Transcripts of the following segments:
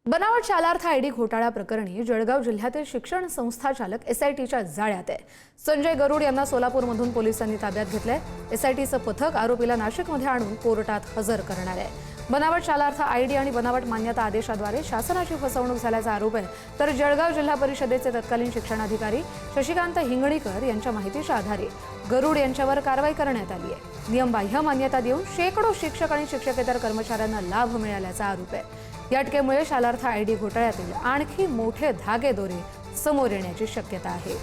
बनावट शालार्थ आयडी घोटाळा प्रकरणी जळगाव जिल्ह्यातील शिक्षण संस्था चालक एसआयटीच्या जाळ्यात आहे। संजय गरुड यांना सोलापूरमधून पोलिसांनी ताब्यात घेतलंय। एसआयटीचं पथक आरोपीला नाशिकमध्ये आणून कोर्टात हजर करणार आहे। बनावट शालार्थ आयडी आणि बनावट मान्यता आदेशाद्वारे शासनाची फसवणूक झाल्याचा आरोप आहे। तर जळगाव जिल्हा परिषदेचे तत्कालीन शिक्षणाधिकारी शशिकांत हिंगणीकर यांच्या माहितीच्या आधारे गरुड यांच्यावर कारवाई करण्यात आली आहे। नियमबाह्य मान्यता देऊन शेकडो शिक्षक आणि शिक्षकेतर कर्मचाऱ्यांना लाभ मिळाल्याचा आरोप आहे। या अटकेमुळे शालार्थ आयडी घोटाळ्यातील आणखी मोठे धागेदोरे समोर येण्याची शक्यता आहे।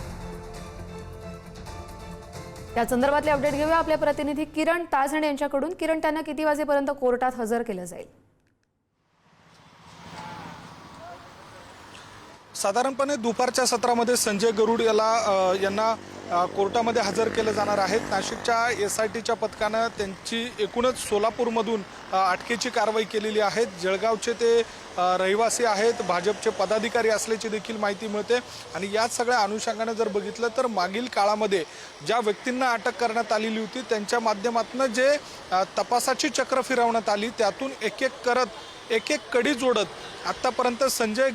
या संदर्भातले अपडेट घेऊया आपल्या प्रतिनिधी किरण ताजणे यांच्याकडून। किरण, त्यांना किती वाजेपर्यंत कोर्टात हजर केलं जाईल? साधारणपणे दुपारच्या सत्रामध्ये संजय गरुड यांना कोर्टामध्ये हजर केलं जाणार आहे। नाशिकच्या एसआयटीच्या पथकानं त्यांची एकूणच सोलापूरमधून अटकेची कारवाई केलेली आहे। जळगावचे ते रहिवासी आहेत, भाजपचे पदाधिकारी असल्याची देखील माहिती मिळते। आणि या सगळ्या अनुषंगाने जर बघितलं तर मागील काळामध्ये ज्या व्यक्तींना अटक करण्यात आलेली होती त्यांच्या माध्यमातून जे तपासाची चक्र फिरवण्यात आली त्यातून एक एक करत एक एक कडी जोडत आतापर्यंत संजय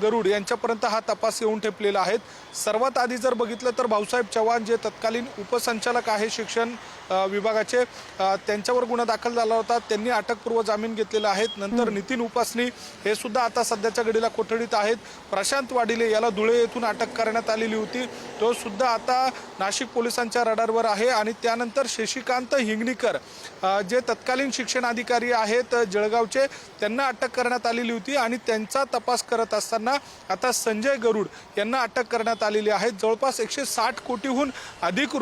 गरुड यांच्यापर्यंत हा तपास येऊन ठेपलेला आहे। सर्वात आधी जर बघितलं तर भाऊसाहेब चव्हाण जे तत्कालीन उपसंचालक आहे शिक्षण विभागाचे, त्यांच्यावर गुन्हा दाखल झाला होता, त्यांनी अटकपूर्व जामीन घेतलेला आहे। नंतर नितीन उपासनी हे सुद्धा आता सध्याच्या घडीला कोठडीत आहेत। प्रशांत वाडिले याला धुळे येथून अटक करण्यात आलेली होती, तो सुद्धा आता नाशिक पोलिसांच्या रडारवर आहे। आणि त्यानंतर शशिकांत हिंगणीकर जे तत्कालीन शिक्षणाधिकारी आहेत जळगावचे, त्यांना अटक करण्यात आलेली होती आणि त्यांचा तपास करत असताना आता संजय गरुड यांना अटक करण्यात आलेली आहे। जवळपास 160 कोटीहून अधिक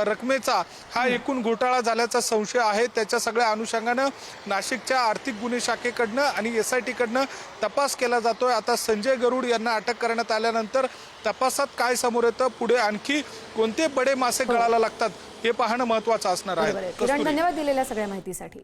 रकमेचा हा एकूण घोटाळा झाल्याचा संशय आहे। त्याच्या सगळ्या अनुषंगानं नाशिकच्या आर्थिक गुन्हे शाखेकडनं आणि एसआयटीकडनं तपास केला जातोय। आता संजय गरुड यांना अटक करण्यात आल्यानंतर तपासात काय समोर येतं, पुढे आणखी कोणते बडे मासे गळाला लागतात हे पाहणं महत्त्वाचं असणार आहे। धन्यवाद दिलेल्या सगळ्या माहितीसाठी।